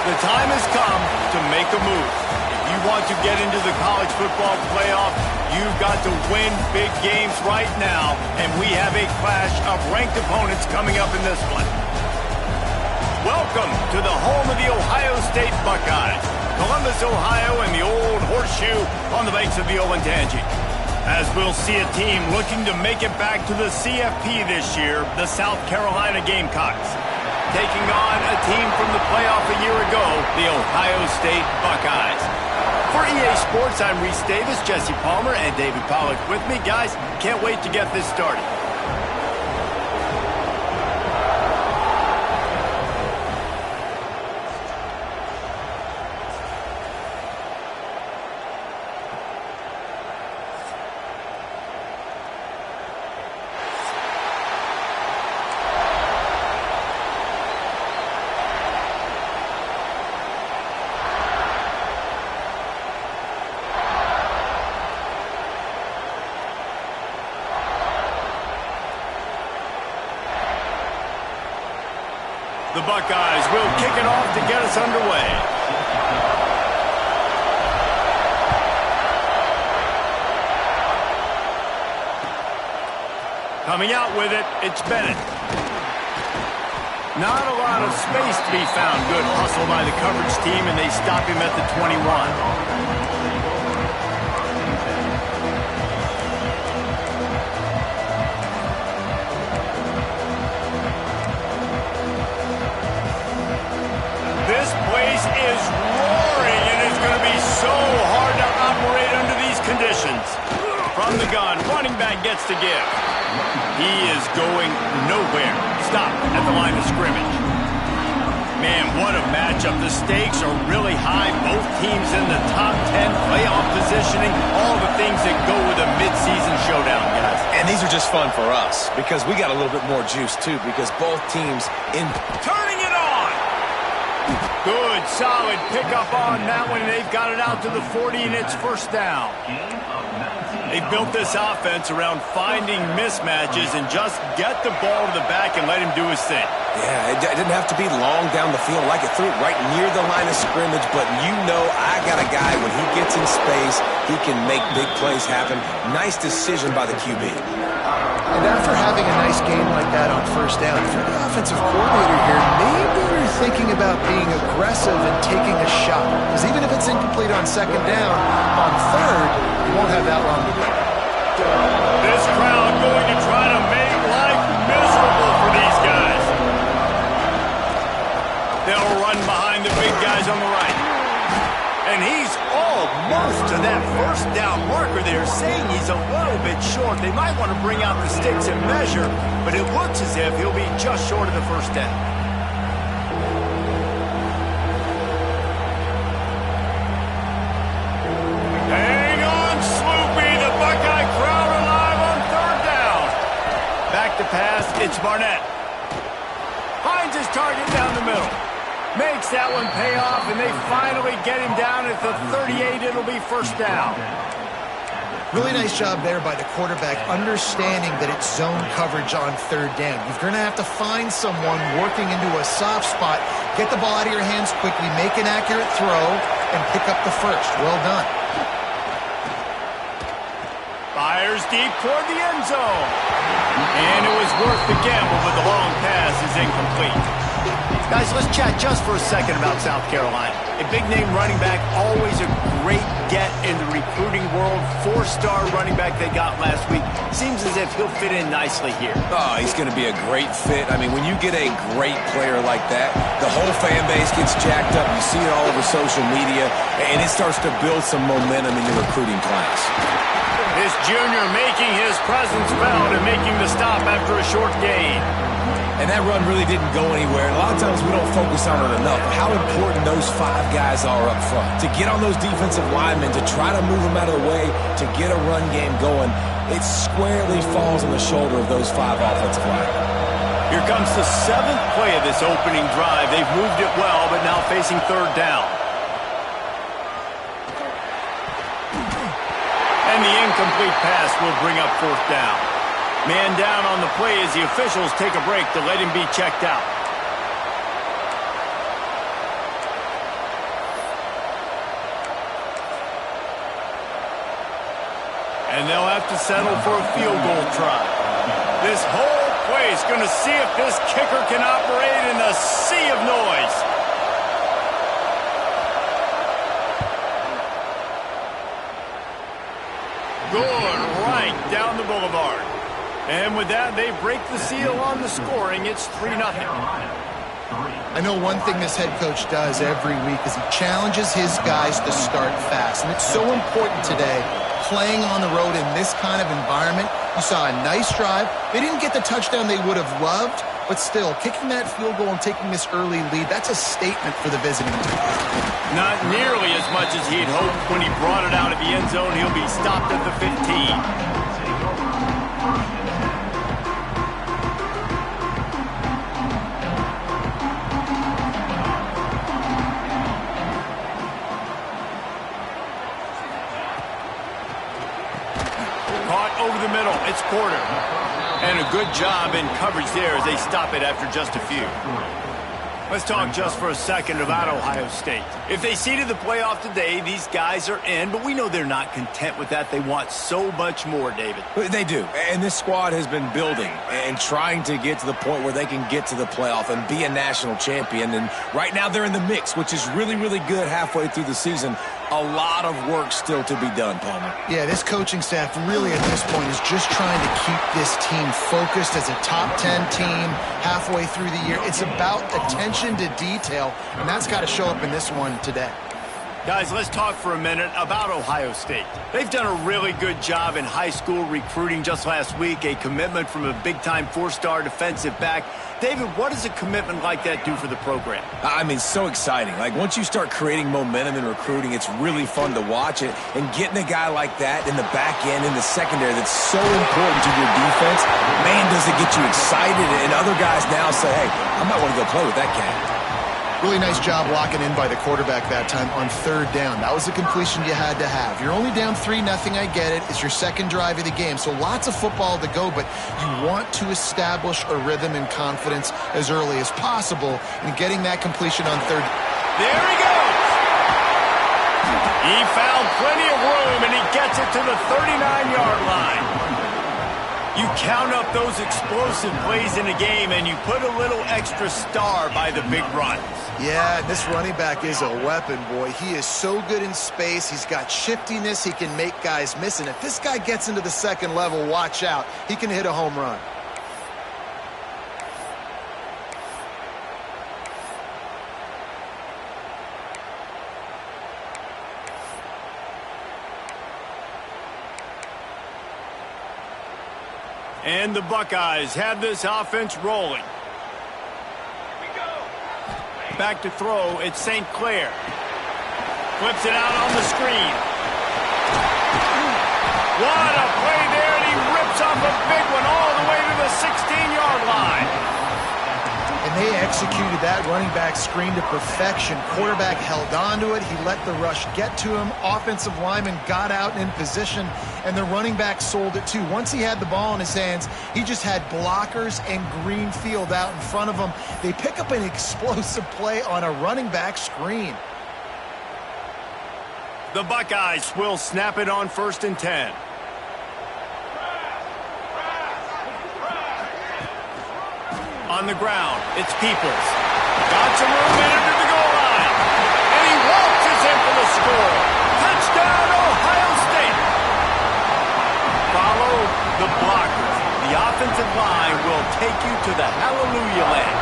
The time has come to make a move. If you want to get into the college football playoff, you've got to win big games right now, and we have a clash of ranked opponents coming up in this one. Welcome to the home of the Ohio State Buckeyes, Columbus, Ohio, and the old horseshoe on the banks of the Olentangy. As we'll see a team looking to make it back to the CFP this year, the South Carolina Gamecocks, taking on a team from the playoff a year ago, the Ohio State Buckeyes. For EA Sports, I'm Reese Davis, Jesse Palmer, and David Pollack with me. Guys, can't wait to get this started. The Buckeyes will kick it off to get us underway. Coming out with it, it's Bennett. Not a lot of space to be found. Good hustle by the coverage team, and they stop him at the 21. This place is roaring, and it's going to be so hard to operate under these conditions. From the gun, running back gets to give. He is going nowhere. Stop at the line of scrimmage. Man, what a matchup. The stakes are really high. Both teams in the top 10, playoff positioning, all the things that go with a midseason showdown, guys. And these are just fun for us because we got a little bit more juice, too, because both teams in... Turning it on! Good, solid pickup on that one, and they've got it out to the 40, and it's first down. They built this offense around finding mismatches and just get the ball to the back and let him do his thing. Yeah, it didn't have to be long down the field. Like it threw it right near the line of scrimmage, but you know I got a guy, when he gets in space, he can make big plays happen. Nice decision by the QB. And after having a nice game like that on first down, for the offensive coordinator here, maybe you're thinking about being aggressive and taking a shot. Because even if it's incomplete on second down, on third, you won't have that long to go. This crowd going to try to make life miserable for these guys. They'll run behind the big guys on the right. And he's almost to that first down marker there, saying he's a little bit short. They might want to bring out the sticks and measure, but it looks as if he'll be just short of the first down. Hang on, Sloopy. The Buckeye crowd alive on third down. Back to pass, it's Barnett. Finds his target down the middle. Makes that one pay off, and they finally get him down at the 38. It'll be first down. Really nice job there by the quarterback, understanding that it's zone coverage on third down. You're going to have to find someone working into a soft spot, get the ball out of your hands quickly, make an accurate throw, and pick up the first. Well done. Fires deep toward the end zone. And it was worth the gamble, but the long pass is incomplete. Guys, let's chat just for a second about South Carolina. A big-name running back, always a great get in the recruiting world. Four-star running back they got last week. Seems as if he'll fit in nicely here. Oh, he's going to be a great fit. I mean, when you get a great player like that, the whole fan base gets jacked up. You see it all over social media, and it starts to build some momentum in your recruiting class. This junior making his presence felt and making the stop after a short gain. And that run really didn't go anywhere. And a lot of times we don't focus on it enough. How important those five guys are up front. To get on those defensive linemen, to try to move them out of the way, to get a run game going, it squarely falls on the shoulder of those five offensive linemen. Here comes the seventh play of this opening drive. They've moved it well, but now facing third down. And the incomplete pass will bring up fourth down. Man down on the play as the officials take a break to let him be checked out. to settle for a field goal try. This whole play is going to see if this kicker can operate in the sea of noise. Good, right down the boulevard. And with that, they break the seal on the scoring. It's 3-0. I know one thing this head coach does every week is he challenges his guys to start fast. And it's so important today, playing on the road in this kind of environment. You saw a nice drive. They didn't get the touchdown they would have loved, but still, kicking that field goal and taking this early lead, that's a statement for the visiting team. Not nearly as much as he'd hoped. When he brought it out of the end zone, he'll be stopped at the 15. Over the middle, it's Porter. And a good job in coverage there as they stop it after just a few. Let's talk just for a second about Ohio State. If they seeded the playoff today, these guys are in, but we know they're not content with that. They want so much more, David. They do, and this squad has been building and trying to get to the point where they can get to the playoff and be a national champion. And right now they're in the mix, which is really, really good halfway through the season. A lot of work still to be done, Palmer. Yeah, this coaching staff really at this point is just trying to keep this team focused as a top 10 team halfway through the year. It's about attention to detail, and that's got to show up in this one today. Guys, let's talk for a minute about Ohio State. They've done a really good job in high school recruiting. Just last week, a commitment from a big-time 4-star defensive back. David, what does a commitment like that do for the program? I mean, so exciting. Like, once you start creating momentum in recruiting, it's really fun to watch it. And getting a guy like that in the back end, in the secondary, that's so important to your defense, man, does it get you excited. And other guys now say, hey, I might want to go play with that cat. Really nice job locking in by the quarterback that time on third down. That was the completion you had to have. You're only down 3-0, I get it. It's your second drive of the game, so lots of football to go, but you want to establish a rhythm and confidence as early as possible in getting that completion on third. There he goes! He found plenty of room, and he gets it to the 39-yard line. You count up those explosive plays in a game, and you put a little extra star by the big runs. Yeah, this running back is a weapon, boy. He is so good in space. He's got shiftiness. He can make guys miss. And if this guy gets into the second level, watch out. He can hit a home run. And the Buckeyes have this offense rolling. Back to throw, it's St. Clair. Flips it out on the screen. What a play there, and he rips off a big one all the way to the 16-yard line. And they executed that running back screen to perfection. Quarterback held on to it. He let the rush get to him. Offensive lineman got out in position, and the running back sold it too. Once he had the ball in his hands, he just had blockers and green field out in front of him. They pick up an explosive play on a running back screen. The Buckeyes will snap it on 1st and 10. On the ground, it's Peoples. Got some room in under the goal line. And he waltzes in for the score. Touchdown, Ohio State. Follow the blockers. The offensive line will take you to the hallelujah land.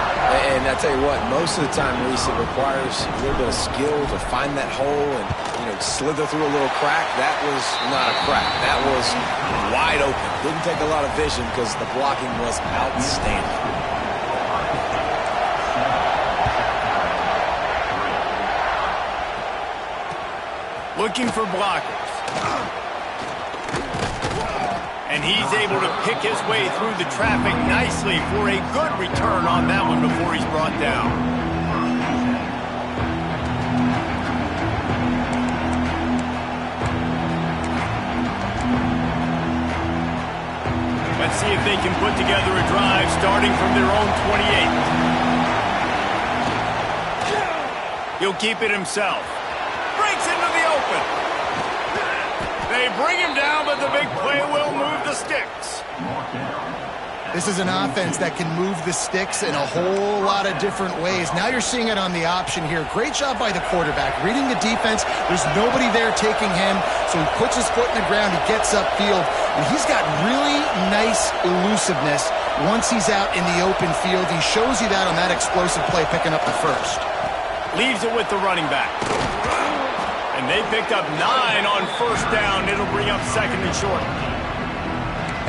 And I tell you what, most of the time, Reese, it requires a little bit of skill to find that hole and, slither through a little crack. That was not a crack. That was wide open. Didn't take a lot of vision because the blocking was outstanding. Looking for blockers. And he's able to pick his way through the traffic nicely for a good return on that one before he's brought down. Let's see if they can put together a drive starting from their own 28. He'll keep it himself. Breaks into the open. They bring him down, but the big play will move the sticks. This is an offense that can move the sticks in a whole lot of different ways. Now you're seeing it on the option here. Great job by the quarterback. Reading the defense, there's nobody there taking him, so he puts his foot in the ground, he gets upfield, and he's got really nice elusiveness once he's out in the open field. He shows you that on that explosive play, picking up the first. Leaves it with the running back. And they picked up 9 on first down. It'll bring up second and short.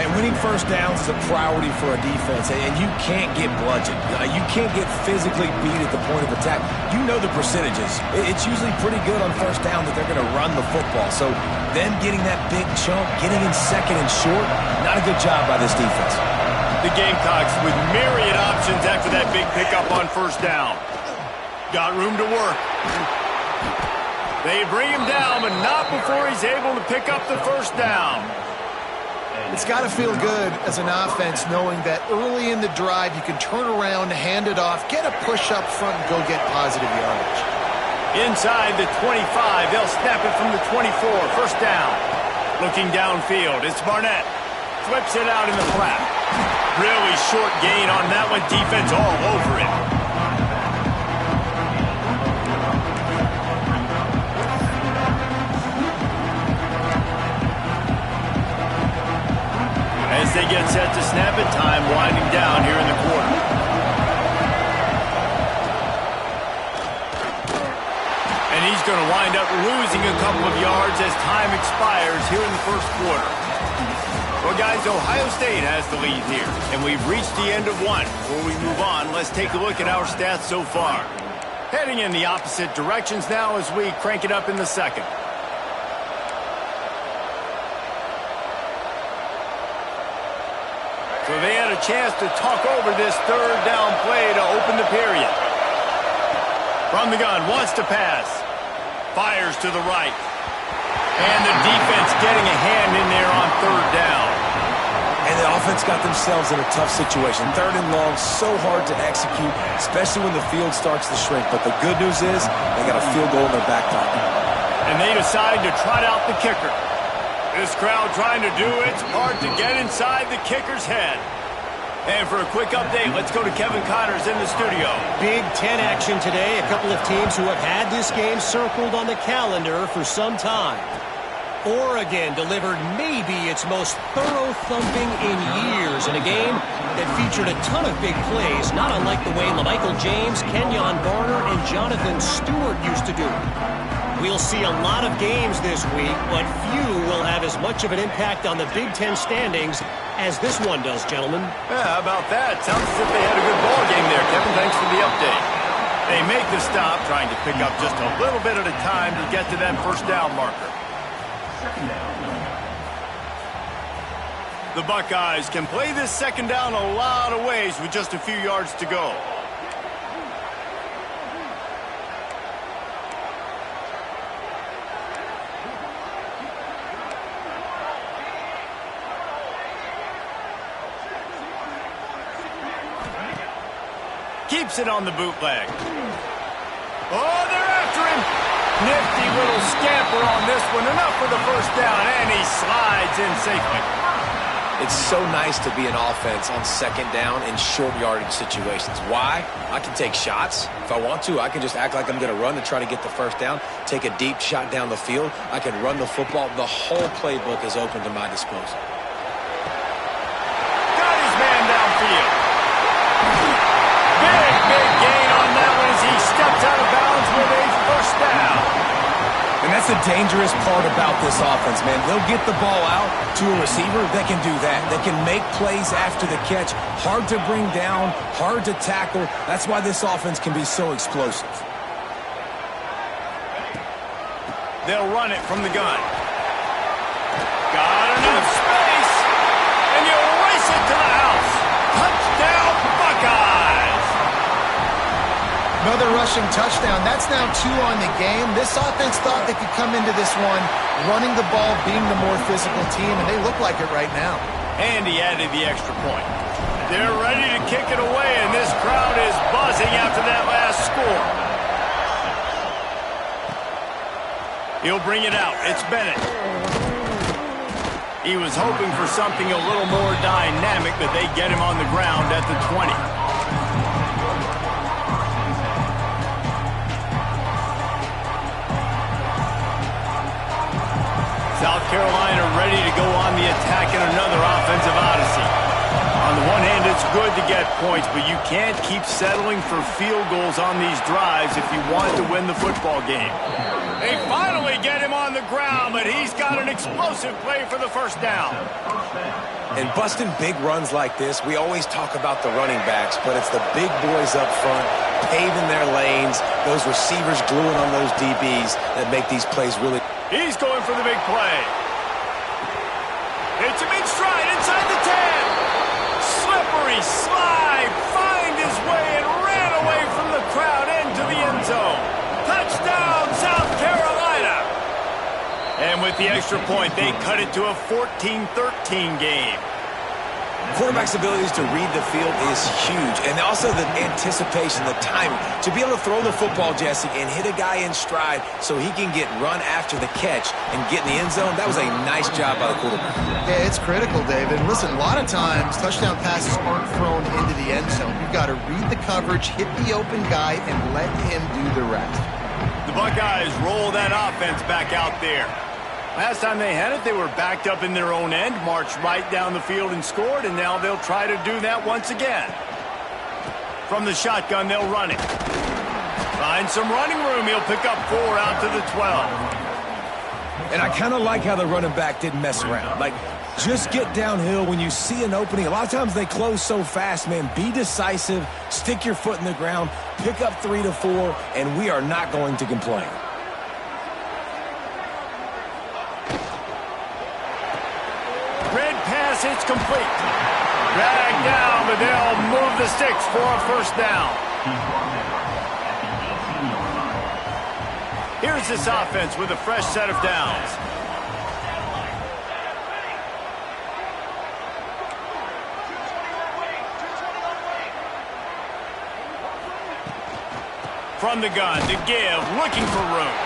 And winning first downs is a priority for a defense, and you can't get bludgeoned. You can't get physically beat at the point of attack. You know the percentages. It's usually pretty good on first down that they're going to run the football. So them getting that big chunk, getting in second and short, not a good job by this defense. The Gamecocks with myriad options after that big pickup on first down. Got room to work. They bring him down, but not before he's able to pick up the first down. It's got to feel good as an offense knowing that early in the drive you can turn around, hand it off, get a push up front, and go get positive yardage. Inside the 25, they'll snap it from the 24, first down. Looking downfield, it's Barnett. Flips it out in the flat. Really short gain on that one, defense all over it. As they get set to snap it, time winding down here in the quarter. And he's going to wind up losing a couple of yards as time expires here in the first quarter. Well, guys, Ohio State has the lead here, and we've reached the end of one. Before we move on, let's take a look at our stats so far. Heading in the opposite directions now as we crank it up in the second. So they had a chance to talk over this third down play to open the period. From the gun, wants to pass. Fires to the right. And the defense getting a hand in there on third down. And the offense got themselves in a tough situation. Third and long, so hard to execute, especially when the field starts to shrink. But the good news is they got a field goal in their back pocket. And they decide to trot out the kicker. This crowd trying to do its part to get inside the kicker's head. And for a quick update, let's go to Kevin Connors in the studio. Big Ten action today. A couple of teams who have had this game circled on the calendar for some time. Oregon delivered maybe its most thorough thumping in years in a game that featured a ton of big plays, not unlike the way LaMichael James, Kenyon Barner, and Jonathan Stewart used to do it. We'll see a lot of games this week, but few will have as much of an impact on the Big Ten standings as this one does, gentlemen. Yeah, how about that? Sounds as if they had a good ball game there, Kevin. Thanks for the update. They make the stop, trying to pick up just a little bit at a time to get to that first down marker. The Buckeyes can play this second down a lot of ways with just a few yards to go. Keeps it on the bootleg. Oh, they're after him. Nifty little scamper on this one. Enough for the first down, and he slides in safely. It's so nice to be an offense on second down in short yardage situations. Why? I can take shots. If I want to, I can just act like I'm going to run to try to get the first down, take a deep shot down the field. I can run the football. The whole playbook is open to my disposal. Got his man downfield. Big gain on that one as he steps out of bounds with a first down. And that's the dangerous part about this offense, man. They'll get the ball out to a receiver. They can do that. They can make plays after the catch. Hard to bring down, hard to tackle. That's why this offense can be so explosive. They'll run it from the gun. Got enough space. And you'll race it to the house. Touchdown, Buckeyes. Another rushing touchdown. That's now 2 on the game. This offense thought they could come into this one running the ball, being the more physical team, and they look like it right now. And he added the extra point. They're ready to kick it away, and this crowd is buzzing after that last score. He'll bring it out. It's Bennett. He was hoping for something a little more dynamic, but they get him on the ground at the 20. South Carolina ready to go on the attack in another offensive odyssey. On the one hand, it's good to get points, but you can't keep settling for field goals on these drives if you want to win the football game. They finally get him on the ground, but he's got an explosive play for the first down. And busting big runs like this, we always talk about the running backs, but it's the big boys up front, paving their lanes, those receivers gluing on those DBs that make these plays really... He's going for the big play. Hits him in stride inside the 10. Slippery slide, find his way and ran away from the crowd into the end zone. Touchdown, South Carolina. And with the extra point, they cut it to a 14-13 game. Quarterback's abilities to read the field is huge, and also the anticipation, the timing. To be able to throw the football, Jesse, and hit a guy in stride so he can get run after the catch and get in the end zone, that was a nice job by the quarterback. Yeah, it's critical, David. And listen, a lot of times touchdown passes aren't thrown into the end zone. You've got to read the coverage, hit the open guy, and let him do the rest. The Buckeyes roll that offense back out there. Last time they had it, they were backed up in their own end, marched right down the field and scored, and now they'll try to do that once again. From the shotgun, they'll run it. Find some running room. He'll pick up 4 out to the 12. And I kind of like how the running back didn't mess around. Like, just get downhill when you see an opening. A lot of times they close so fast, man. Be decisive, stick your foot in the ground, pick up 3 to 4, and we are not going to complain. It's complete. Dragged down, but they'll move the sticks for a first down. Here's this offense with a fresh set of downs. From the gun to give, looking for room.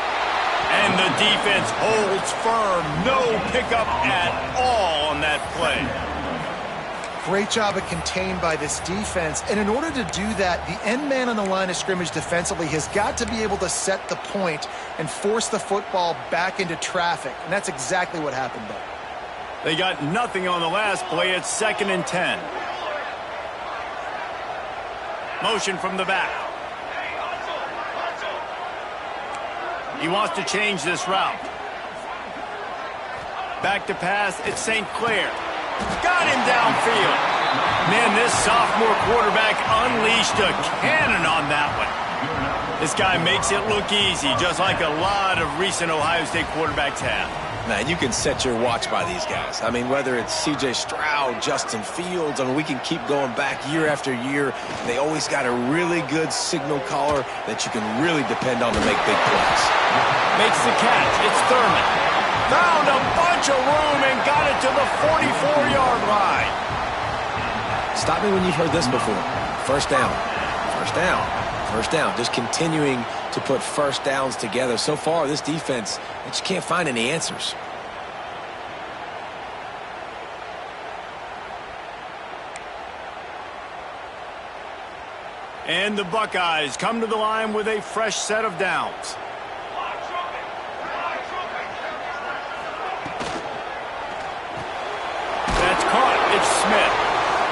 And the defense holds firm. No pickup at all on that play. Great job of contained by this defense. And in order to do that, the end man on the line of scrimmage defensively has got to be able to set the point and force the football back into traffic. And that's exactly what happened there. They got nothing on the last play. It's 2nd and 10. Motion from the back. He wants to change this route. Back to pass, it's St. Clair. Got him downfield. Man, this sophomore quarterback unleashed a cannon on that one. This guy makes it look easy, just like a lot of recent Ohio State quarterbacks have. Now, you can set your watch by these guys. I mean, whether it's C.J. Stroud, Justin Fields, I mean, we can keep going back year after year. They always got a really good signal caller that you can really depend on to make big plays. Makes the catch. It's Thurman. Found a bunch of room and got it to the 44-yard line. Stop me when you've heard this before. First down. First down. First down. Just continuing to put first downs together. So far, this defense, they just can't find any answers. And the Buckeyes come to the line with a fresh set of downs. That's caught. It's Smith.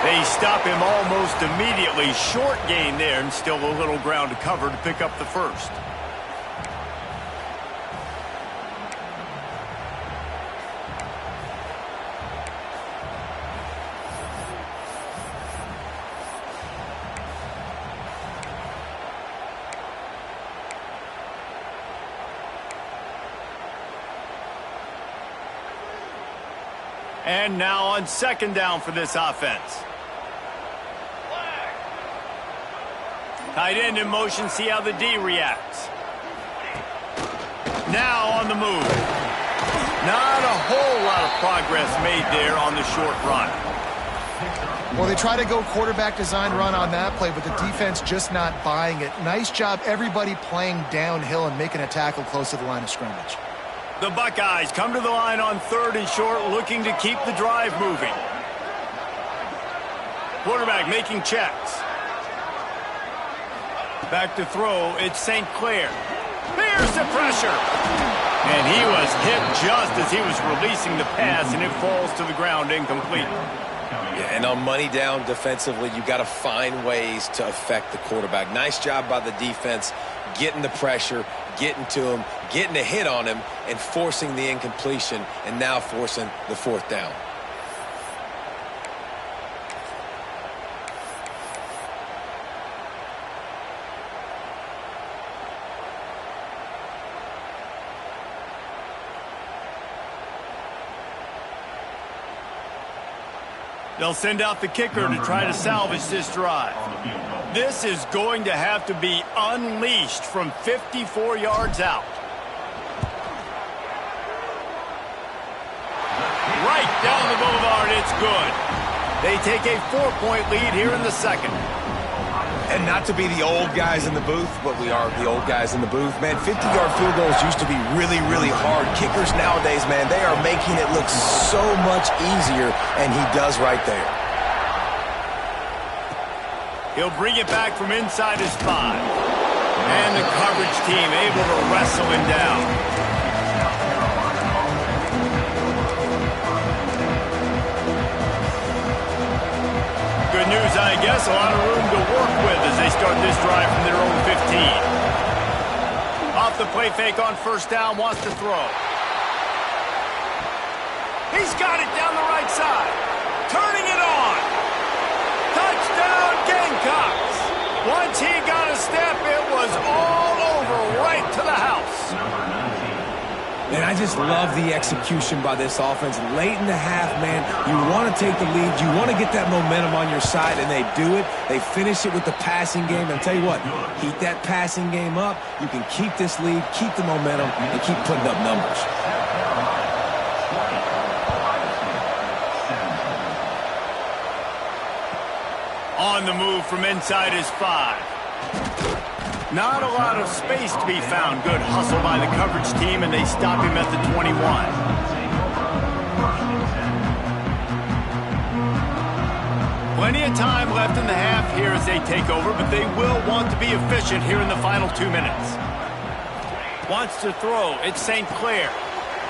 They stop him almost immediately. Short gain there, and still a little ground to cover to pick up the first. And now on 2nd down for this offense. Tight end in motion, see how the D reacts. Now on the move. Not a whole lot of progress made there on the short run. Well, they try to go quarterback design run on that play, but the defense just not buying it. Nice job, everybody playing downhill and making a tackle close to the line of scrimmage. The Buckeyes come to the line on 3rd and short, looking to keep the drive moving. Quarterback making checks. Back to throw, it's St. Clair. Here's the pressure. And he was hit just as he was releasing the pass, and it falls to the ground incomplete. Yeah, and on money down defensively, you got to find ways to affect the quarterback. Nice job by the defense, getting the pressure, getting to him, getting a hit on him, and forcing the incompletion, and now forcing the 4th down. They'll send out the kicker to try to salvage this drive. This is going to have to be unleashed from 54 yards out. Right down the boulevard, it's good. They take a 4-point lead here in the 2nd. And not to be the old guys in the booth, but we are the old guys in the booth. Man, 50-yard field goals used to be really, really hard. Kickers nowadays, man, they are making it look so much easier, and he does right there. He'll bring it back from inside his 5. And the coverage team able to wrestle him down. Good news, I guess. A lot of room to work with as they start this drive from their own 15. Off the play fake on 1st down, wants to throw. He's got it down the right side. Turning it on. Touchdown, Gamecocks. Once he got a step, it was all over right to the house. And I just love the execution by this offense. Late in the half, man, you want to take the lead. You want to get that momentum on your side, and they do it. They finish it with the passing game. And I'll tell you what, heat that passing game up. You can keep this lead, keep the momentum, and keep putting up numbers. On the move from inside his 5. Not a lot of space to be found. Good hustle by the coverage team, and they stop him at the 21. Plenty of time left in the half here as they take over, but they will want to be efficient here in the final 2 minutes. Wants to throw. It's St. Clair.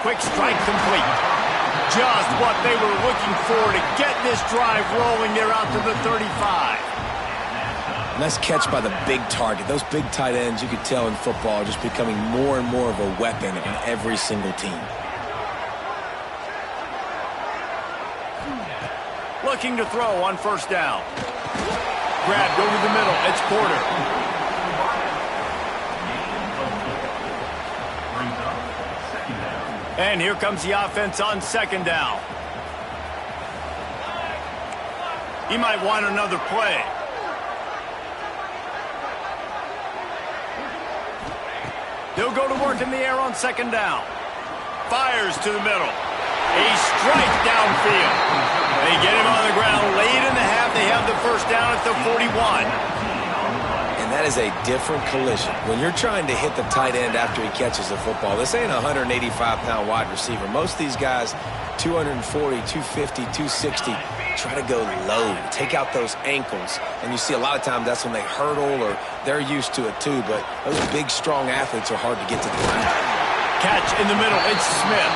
Quick strike complete. Just what they were looking for to get this drive rolling. They're out to the 35. Nice catch by the big target. Those big tight ends, you could tell in football, are just becoming more and more of a weapon on every single team. Looking to throw on 1st down. Grabbed over the middle. It's Porter. And here comes the offense on 2nd down. He might want another play. He'll go to work in the air on 2nd down. Fires to the middle. A strike downfield. They get him on the ground late in the half. They have the 1st down at the 41. And that is a different collision. When you're trying to hit the tight end after he catches the football, this ain't a 185-pound wide receiver. Most of these guys, 240, 250, 260, try to go low, take out those ankles. And you see a lot of times that's when they hurdle, or they're used to it too. But those big, strong athletes are hard to get to the ground. Catch in the middle. It's Smith.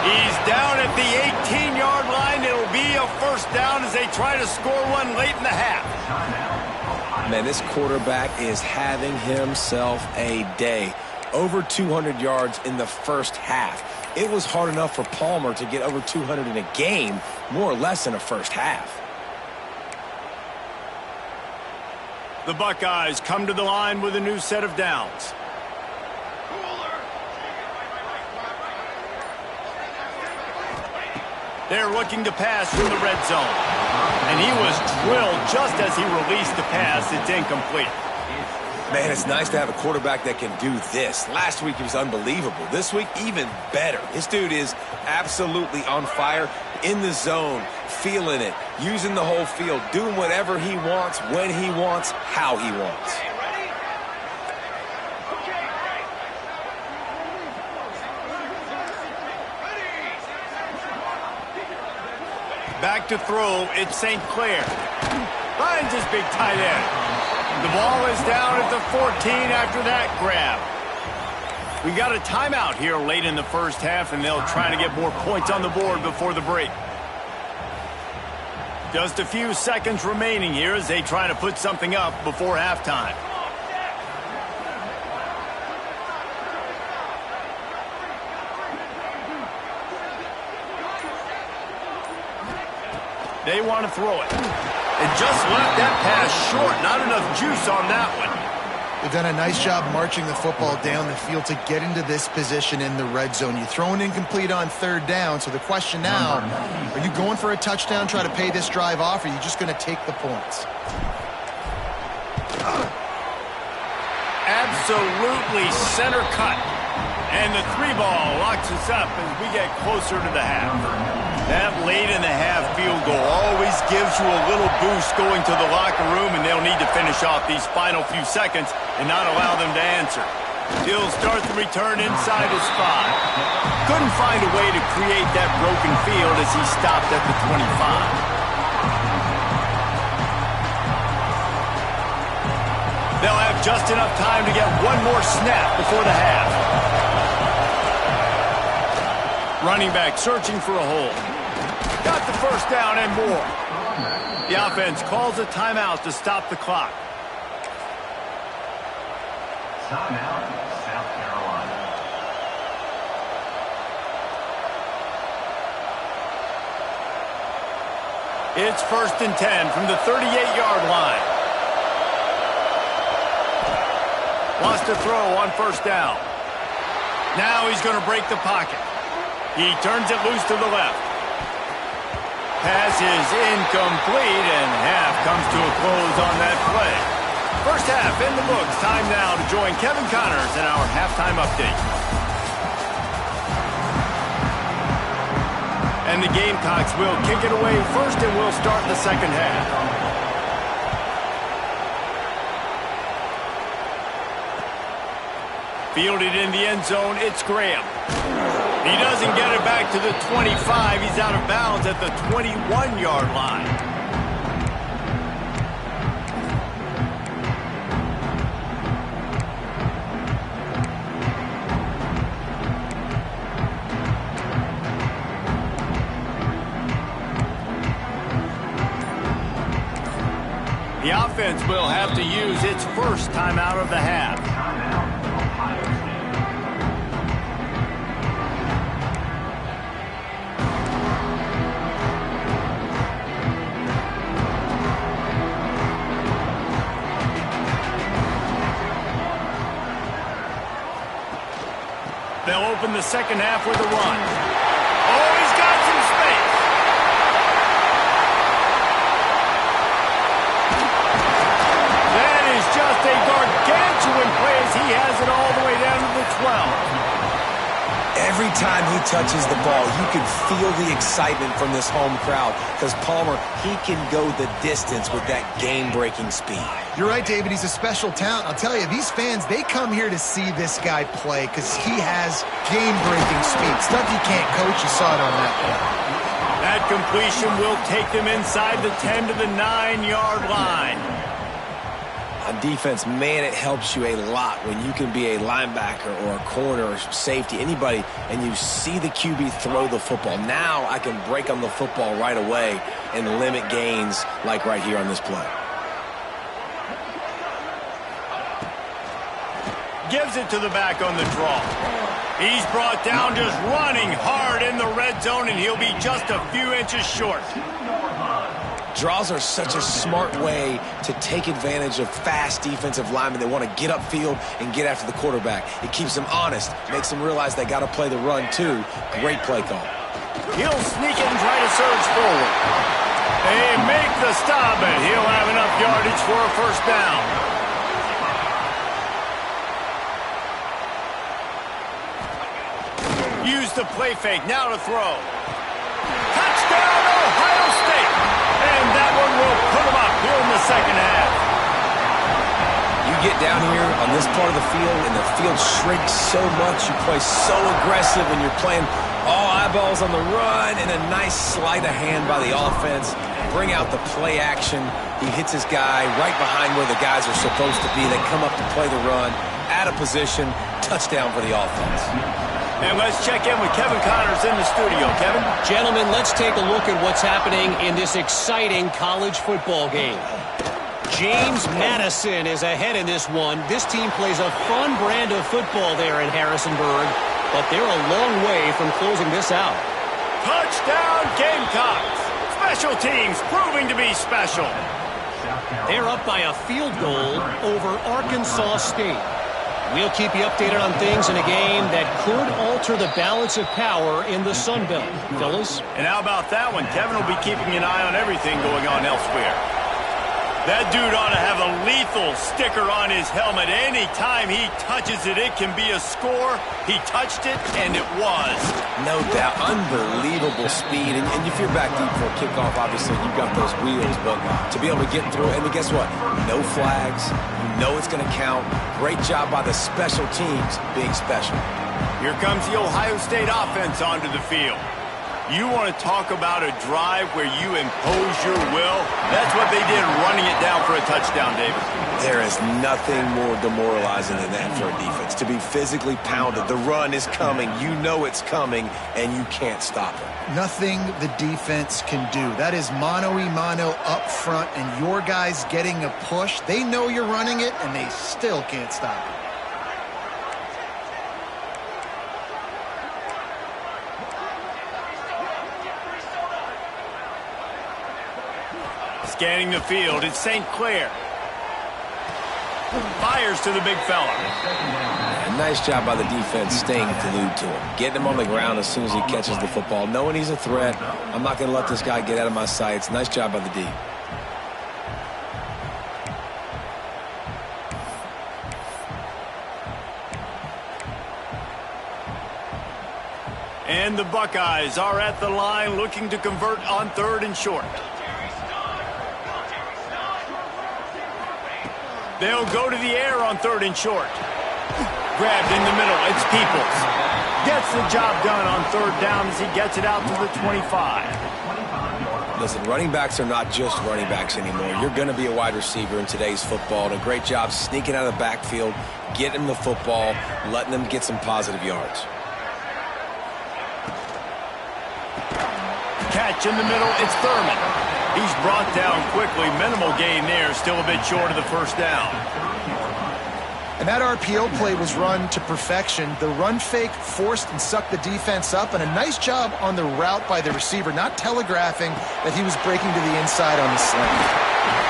He's down at the 18-yard line. It'll be a 1st down as they try to score one late in the half. Man, this quarterback is having himself a day. Over 200 yards in the 1st half. It was hard enough for Palmer to get over 200 in a game, more or less in a 1st half. The Buckeyes come to the line with a new set of downs. They're looking to pass from the red zone. And he was drilled just as he released the pass. It's incomplete. Man, it's nice to have a quarterback that can do this. Last week, he was unbelievable. This week, even better. This dude is absolutely on fire, in the zone, feeling it, using the whole field, doing whatever he wants, when he wants, how he wants. to throw. It's St. Clair. Finds his big tight end. The ball is down at the 14 after that grab. We got a timeout here late in the first half, and they'll try to get more points on the board before the break. Just a few seconds remaining here as they try to put something up before halftime. They want to throw it. And just left that pass short. Not enough juice on that one. They've done a nice job marching the football down the field to get into this position in the red zone. You throw an incomplete on third down, so the question now, are you going for a touchdown, try to pay this drive off, or are you just going to take the points? Absolutely center cut. And the 3-ball locks us up as we get closer to the half. That late in the half field goal always gives you a little boost going to the locker room, and they'll need to finish off these final few seconds and not allow them to answer. He'll start the return inside his 5. Couldn't find a way to create that broken field as he stopped at the 25. They'll have just enough time to get one more snap before the half. Running back searching for a hole. Got the first down and more. The offense calls a timeout to stop the clock. Timeout, South Carolina. It's 1st and 10 from the 38-yard line. Wants to throw on first down. Now he's going to break the pocket. He turns it loose to the left. Pass is incomplete, and half comes to a close on that play. First half in the books. Time now to join Kevin Connors in our halftime update. And the Gamecocks will kick it away first, and we'll start the second half. Fielded in the end zone, it's Graham. He doesn't get it back to the 25. He's out of bounds at the 21-yard line. The offense will have to use its first timeout of the half. They'll open the second half with a run. Oh, he's got some space. That is just a gargantuan play as he has it all the way down to the 12. Every time he touches the ball, you can feel the excitement from this home crowd because Palmer, he can go the distance with that game-breaking speed. You're right, David. He's a special talent. I'll tell you, these fans, they come here to see this guy play because he has game-breaking speed. Stuff you can't coach. You saw it on that play. That completion will take them inside the 10 to the 9-yard line. On defense, man, it helps you a lot when you can be a linebacker or a corner or safety, anybody, and you see the QB throw the football. Now I can break on the football right away and limit gains like right here on this play. Gives it to the back on the draw. He's brought down just running hard in the red zone, and he'll be just a few inches short. Draws are such a smart way to take advantage of fast defensive linemen. They want to get upfield and get after the quarterback. It keeps them honest, makes them realize they got to play the run too. Great play call. He'll sneak it and try to surge forward. They make the stop, and he'll have enough yardage for a first down. Use the play fake, now to throw. Touchdown, Ohio State! And that one will put them up here in the second half. You get down here on this part of the field, and the field shrinks so much. You play so aggressive, and you're playing all out eyeballs on the run, and a nice sleight of hand by the offense. Bring out the play action. He hits his guy right behind where the guys are supposed to be. They come up to play the run, out of position, touchdown for the offense. And let's check in with Kevin Connors in the studio. Kevin? Gentlemen, let's take a look at what's happening in this exciting college football game. James Madison is ahead in this one. This team plays a fun brand of football there in Harrisonburg, but they're a long way from closing this out. Touchdown Gamecocks! Special teams proving to be special. They're up by a field goal over Arkansas State. We'll keep you updated on things in a game that could alter the balance of power in the Sun Belt. Fellas? And how about that one? Kevin will be keeping an eye on everything going on elsewhere. That dude ought to have a lethal sticker on his helmet. Anytime he touches it, it can be a score. He touched it, and it was. No doubt. Unbelievable speed. And if you're back deep for a kickoff, obviously you've got those wheels. But to be able to get through, and guess what? No flags. You know it's going to count. Great job by the special teams being special. Here comes the Ohio State offense onto the field. You want to talk about a drive where you impose your will? That's what they did, running it down for a touchdown, David. There is nothing more demoralizing than that for a defense. To be physically pounded, the run is coming, you know it's coming, and you can't stop it. Nothing the defense can do. That is mano-a-mano up front, and your guys getting a push. They know you're running it, and they still can't stop it. Scanning the field, it's St. Clair. Fires to the big fella. Nice job by the defense staying glued to him. Getting him on the ground as soon as he catches the football. Knowing he's a threat, I'm not going to let this guy get out of my sights. Nice job by the D. And the Buckeyes are at the line looking to convert on 3rd and short. They'll go to the air on 3rd and short. Grabbed in the middle. It's Peoples. Gets the job done on 3rd down as he gets it out to the 25. Listen, running backs are not just running backs anymore. You're going to be a wide receiver in today's football. And a great job sneaking out of the backfield, getting them the football, letting them get some positive yards. Catch in the middle. It's Thurman. He's brought down quickly. Minimal gain there. Still a bit short of the 1st down. And that RPO play was run to perfection. The run fake forced and sucked the defense up, and a nice job on the route by the receiver, not telegraphing that he was breaking to the inside on the slant.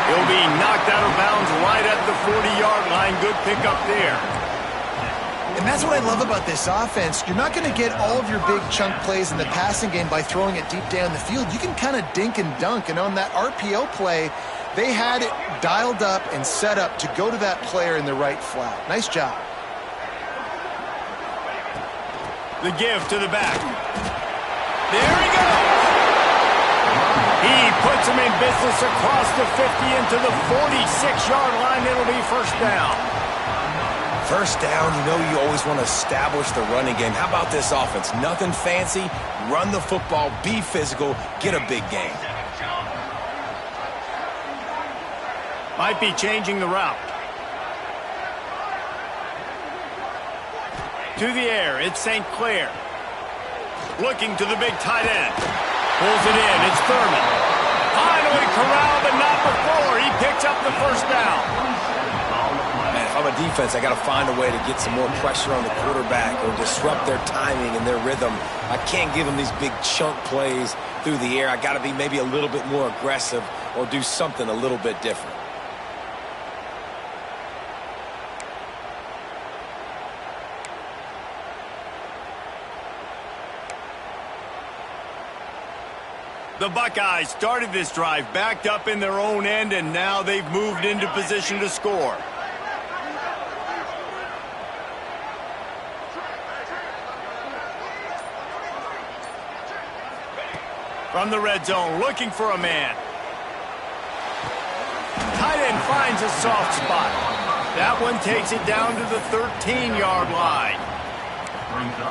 He'll be knocked out of bounds right at the 40-yard line. Good pickup there. And that's what I love about this offense. You're not going to get all of your big chunk plays in the passing game by throwing it deep down the field. You can kind of dink and dunk. And on that RPO play, they had it dialed up and set up to go to that player in the right flat. Nice job. The give to the back. There he goes. He puts him in business across the 50 into the 46-yard line. It'll be 1st down. 1st down, you know you always want to establish the running game. How about this offense? Nothing fancy. Run the football, be physical, get a big gain. Might be changing the route. To the air, it's St. Clair. Looking to the big tight end. Pulls it in, it's Thurman. Finally corralled, but not before. He picks up the 1st down. Man, if I'm a defense, I got to find a way to get some more pressure on the quarterback or disrupt their timing and their rhythm. I can't give them these big chunk plays through the air. I got to be maybe a little bit more aggressive or do something a little bit different. The Buckeyes started this drive backed up in their own end, and now they've moved into position to score. From the red zone, looking for a man. Tight end finds a soft spot. That one takes it down to the 13-yard line.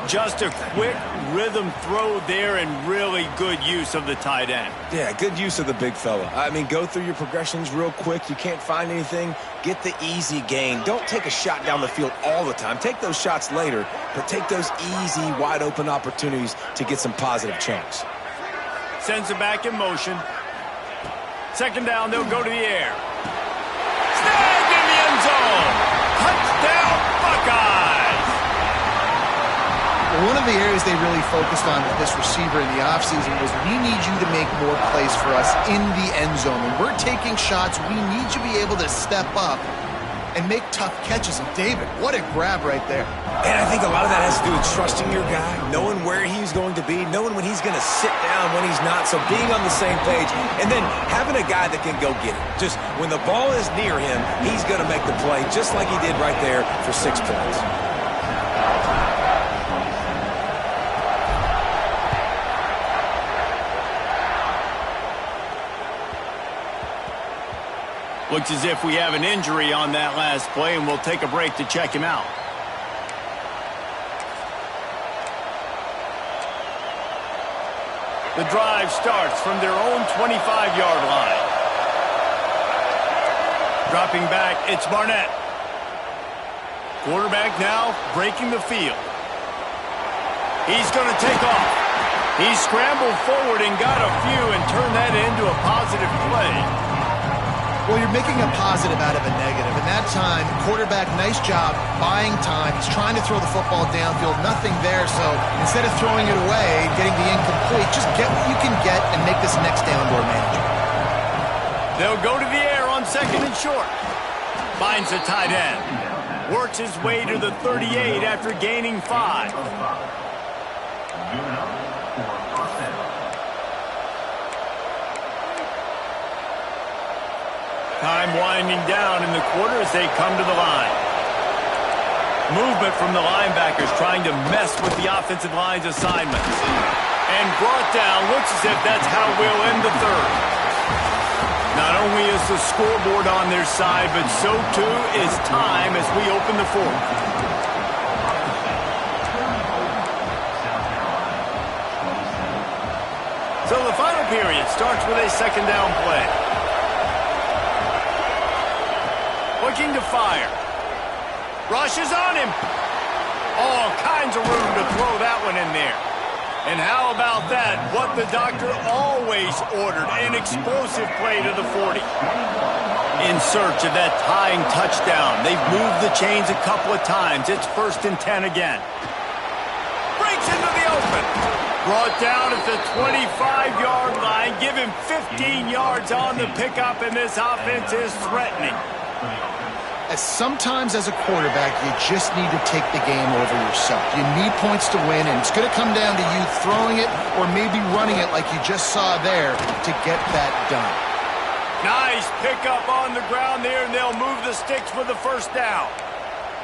Just a quick rhythm throw there and really good use of the tight end. Yeah, good use of the big fella. I mean, go through your progressions real quick. You can't find anything. Get the easy gain. Don't take a shot down the field all the time. Take those shots later, but take those easy, wide-open opportunities to get some positive chunks. Sends it back in motion. Second down, they'll go to the air. Snagged in the end zone. Touchdown, Buckeyes. One of the areas they really focused on with this receiver in the offseason was we need you to make more plays for us in the end zone. When we're taking shots, we need you to be able to step up and make tough catches. And David, what a grab right there. And I think a lot of that has to do with trusting your guy, knowing where he's going to be, knowing when he's going to sit down, when he's not, so being on the same page, and then having a guy that can go get it. Just when the ball is near him, he's going to make the play, just like he did right there for 6 points. Looks as if we have an injury on that last play, and we'll take a break to check him out. The drive starts from their own 25-yard line. Dropping back, it's Barnett. Quarterback now breaking the field. He's going to take off. He scrambled forward and got a few and turned that into a positive play. Well, you're making a positive out of a negative. And that time, quarterback, nice job buying time. He's trying to throw the football downfield. Nothing there. So instead of throwing it away, getting the incomplete, just get what you can get and make this next down more manageable. They'll go to the air on second and short. Finds the tight end. Works his way to the 38 after gaining 5. Time winding down in the quarter as they come to the line. Movement from the linebackers trying to mess with the offensive line's assignments. And brought down. Looks as if that's how we'll end the third. Not only is the scoreboard on their side, but so too is time as we open the fourth. So the final period starts with a second down play. Looking to fire. Rushes on him. All kinds of room to throw that one in there. And how about that? What the doctor always ordered, an explosive play to the 40. In search of that tying touchdown. They've moved the chains a couple of times. It's 1st and 10 again. Breaks into the open. Brought down at the 25-yard line. Give him 15 yards on the pickup, and this offense is threatening. Sometimes as a quarterback, you just need to take the game over yourself. You need points to win, and it's going to come down to you throwing it or maybe running it like you just saw there to get that done. Nice pickup on the ground there, and they'll move the sticks for the first down.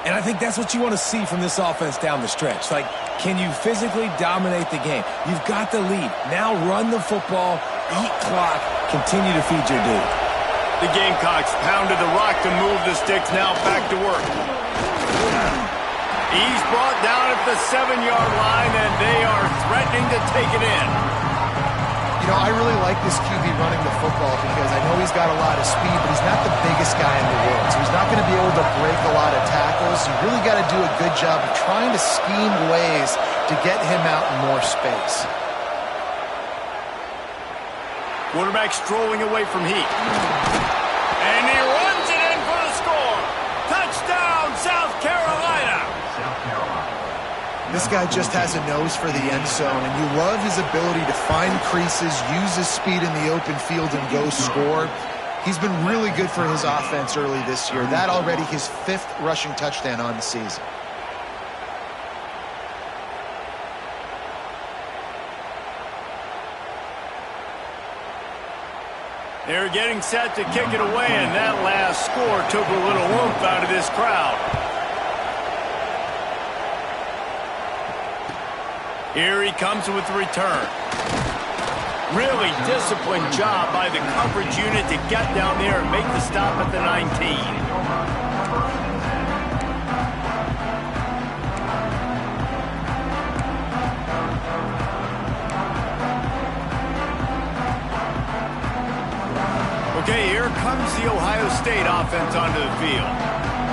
And I think that's what you want to see from this offense down the stretch. Like, can you physically dominate the game? You've got the lead. Now run the football, eat clock, continue to feed your dude. The Gamecocks pounded the rock to move the sticks, now back to work. He's brought down at the 7-yard line, and they are threatening to take it in. You know, I really like this QB running the football because I know he's got a lot of speed, but he's not the biggest guy in the world. So he's not going to be able to break a lot of tackles. You really got to do a good job of trying to scheme ways to get him out in more space. Quarterback strolling away from heat. And he runs it in for the score. Touchdown, South Carolina. This guy just has a nose for the end zone, and you love his ability to find creases, use his speed in the open field, and go score. He's been really good for his offense early this year. That already his 5th rushing touchdown on the season. They're getting set to kick it away, and that last score took a little oomph out of this crowd. Here he comes with the return. Really disciplined job by the coverage unit to get down there and make the stop at the 19. Okay, here comes the Ohio State offense onto the field.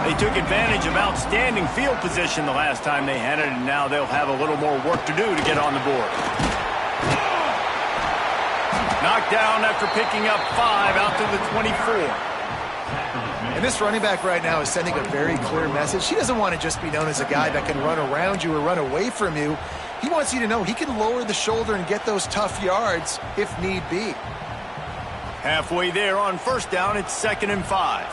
They took advantage of outstanding field position the last time they had it, and now they'll have a little more work to do to get on the board. Knocked down after picking up 5 out to the 24. And this running back right now is sending a very clear message. He doesn't want to just be known as a guy that can run around you or run away from you. He wants you to know he can lower the shoulder and get those tough yards if need be. Halfway there on first down, it's 2nd and 5.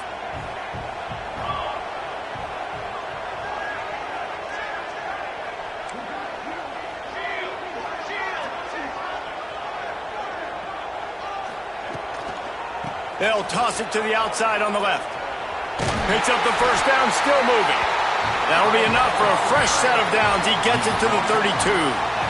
They'll toss it to the outside on the left. Picks up the first down, still moving. That'll be enough for a fresh set of downs. He gets it to the 32.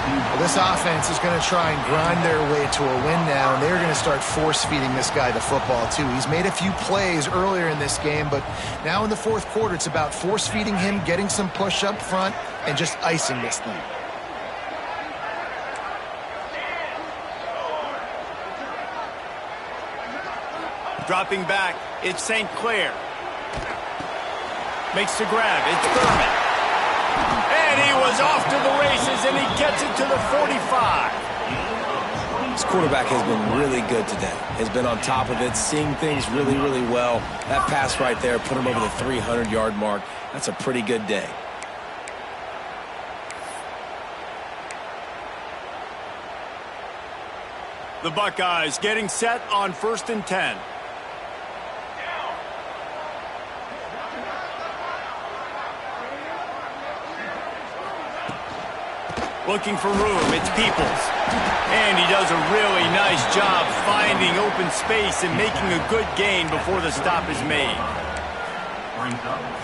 Well, this offense is going to try and grind their way to a win now, and they're going to start force-feeding this guy the football, too. He's made a few plays earlier in this game, but now in the fourth quarter, it's about force-feeding him, getting some push up front, and just icing this thing. Dropping back, it's St. Clair. Makes the grab, it's Thurman. And he was off to the races, and he gets it to the 45. This quarterback has been really good today. Has been on top of it, seeing things really, really well. That pass right there put him over the 300-yard mark. That's a pretty good day. The Buckeyes getting set on 1st and 10. Looking for room, it's Peoples. And he does a really nice job finding open space and making a good gain before the stop is made.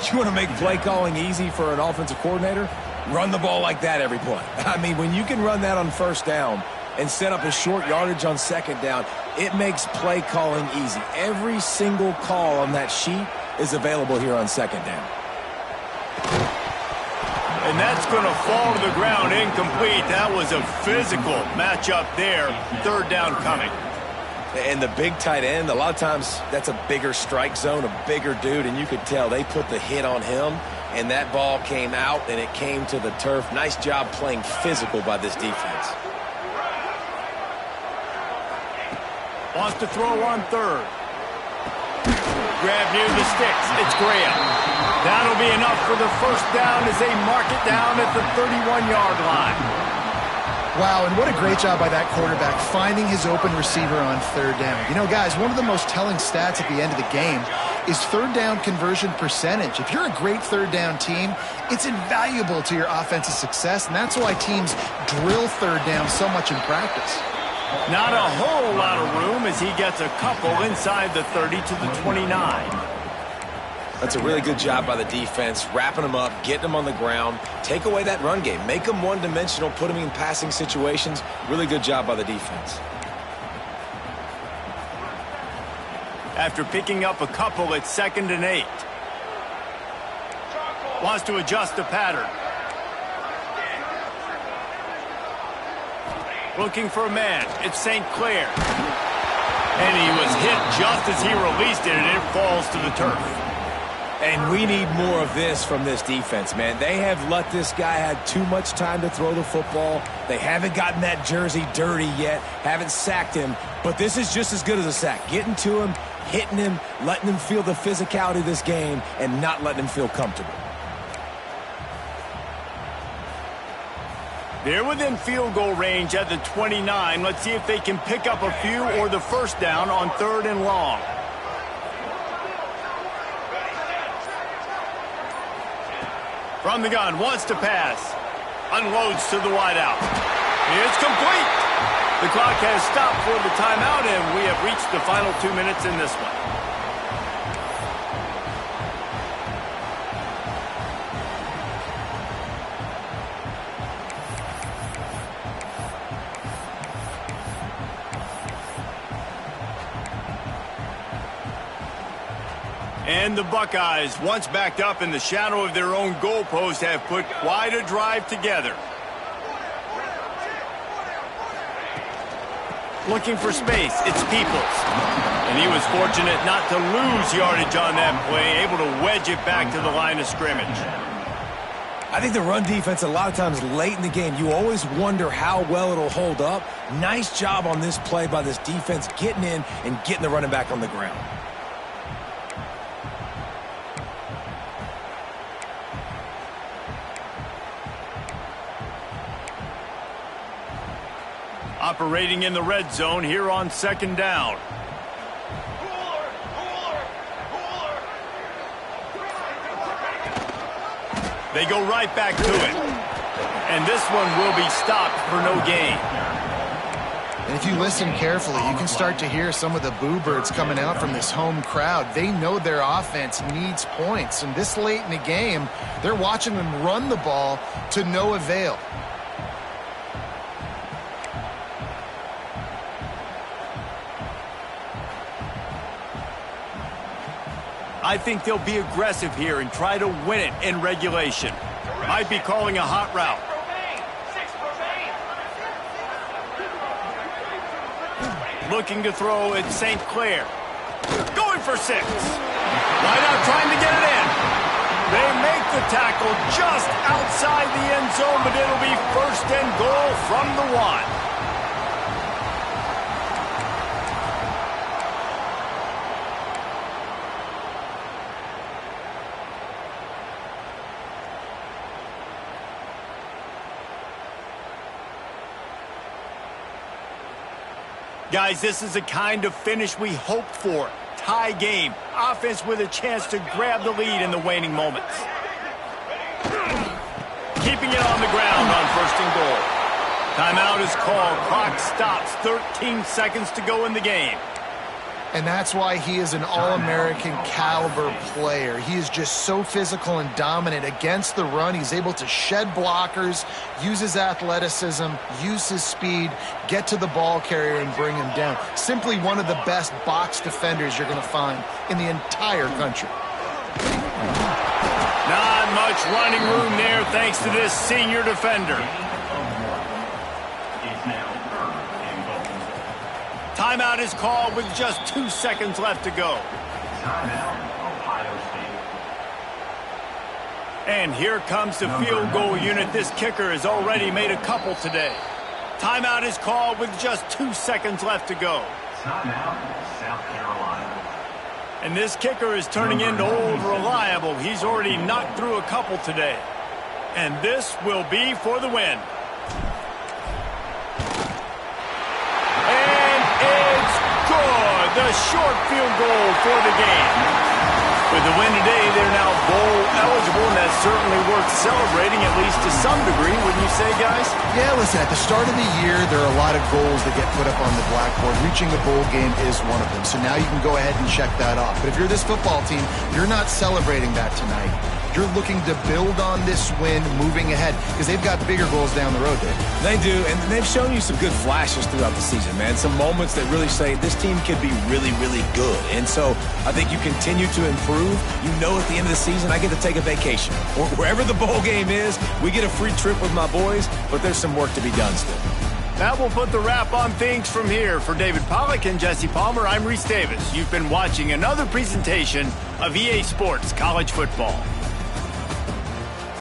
You want to make play calling easy for an offensive coordinator? Run the ball like that every play. I mean, when you can run that on first down and set up a short yardage on second down, it makes play calling easy. Every single call on that sheet is available here on second down. And that's going to fall to the ground incomplete. That was a physical matchup there. 3rd down coming. And the big tight end, a lot of times that's a bigger strike zone, a bigger dude, and you could tell they put the hit on him, and that ball came out, and it came to the turf. Nice job playing physical by this defense. Wants to throw on 3rd. Grab near the sticks. It's Graham. That'll be enough for the first down as they mark it down at the 31-yard line. Wow, and what a great job by that quarterback finding his open receiver on 3rd down. You know, guys, one of the most telling stats at the end of the game is 3rd down conversion percentage. If you're a great 3rd down team, it's invaluable to your offensive success, and that's why teams drill 3rd down so much in practice. Not a whole lot of room as he gets a couple inside the 30 to the 29. That's a really good job by the defense, wrapping them up, getting them on the ground, take away that run game, make them one-dimensional, put them in passing situations. Really good job by the defense. After picking up a couple, it's 2nd and 8. Wants to adjust the pattern. Looking for a man. It's St. Clair. And he was hit just as he released it, and it falls to the turf. And we need more of this from this defense, man. They have let this guy have too much time to throw the football. They haven't gotten that jersey dirty yet, haven't sacked him. But this is just as good as a sack. Getting to him, hitting him, letting him feel the physicality of this game, and not letting him feel comfortable. They're within field goal range at the 29. Let's see if they can pick up a few or the first down on 3rd and long. From the gun, wants to pass. Unloads to the wideout. It's complete. The clock has stopped for the timeout, and we have reached the final 2 minutes in this one. And the Buckeyes, once backed up in the shadow of their own goalpost, have put quite a drive together. Looking for space, it's Peoples. And he was fortunate not to lose yardage on that play, able to wedge it back to the line of scrimmage. I think the run defense, a lot of times late in the game, you always wonder how well it'll hold up. Nice job on this play by this defense, getting in and getting the running back on the ground. Operating in the red zone here on 2nd down. They go right back to it. And this one will be stopped for no gain. And if you listen carefully, you can start to hear some of the boo birds coming out from this home crowd. They know their offense needs points. And this late in the game, they're watching them run the ball to no avail. I think they'll be aggressive here and try to win it in regulation. Might be calling a hot route. Looking to throw at St. Clair. Going for 6. Wide out trying to get it in. They make the tackle just outside the end zone, but it'll be 1st and goal from the 1. Guys, this is the kind of finish we hope for. Tie game. Offense with a chance to grab the lead in the waning moments. Keeping it on the ground on 1st and goal. Timeout is called. Clock stops. 13 seconds to go in the game. And that's why he is an All-American caliber player. He is just so physical and dominant against the run. He's able to shed blockers, use his athleticism, use his speed, get to the ball carrier and bring him down. Simply one of the best box defenders you're going to find in the entire country. Not much running room there thanks to this senior defender. Timeout is called with just 2 seconds left to go. Timeout, Ohio State. And here comes the field goal unit. This kicker has already made a couple today. Timeout is called with just 2 seconds left to go. Timeout, South Carolina. And this kicker is turning into old reliable. He's already knocked through a couple today. And this will be for the win. The short field goal for the game. With the win today, they're now bowl eligible, and that's certainly worth celebrating, at least to some degree, wouldn't you say, guys? Yeah, listen, at the start of the year, there are a lot of goals that get put up on the blackboard. Reaching a bowl game is one of them. So now you can go ahead and check that off. But if you're this football team, you're not celebrating that tonight. You're looking to build on this win moving ahead because they've got bigger goals down the road, Dave. They do, and they've shown you some good flashes throughout the season, man. Some moments that really say this team could be really, really good. And so I think you continue to improve. You know at the end of the season, I get to take a vacation. Or wherever the bowl game is, we get a free trip with my boys, but there's some work to be done still. That will put the wrap on things from here. For David Pollack and Jesse Palmer, I'm Reese Davis. You've been watching another presentation of EA Sports College Football.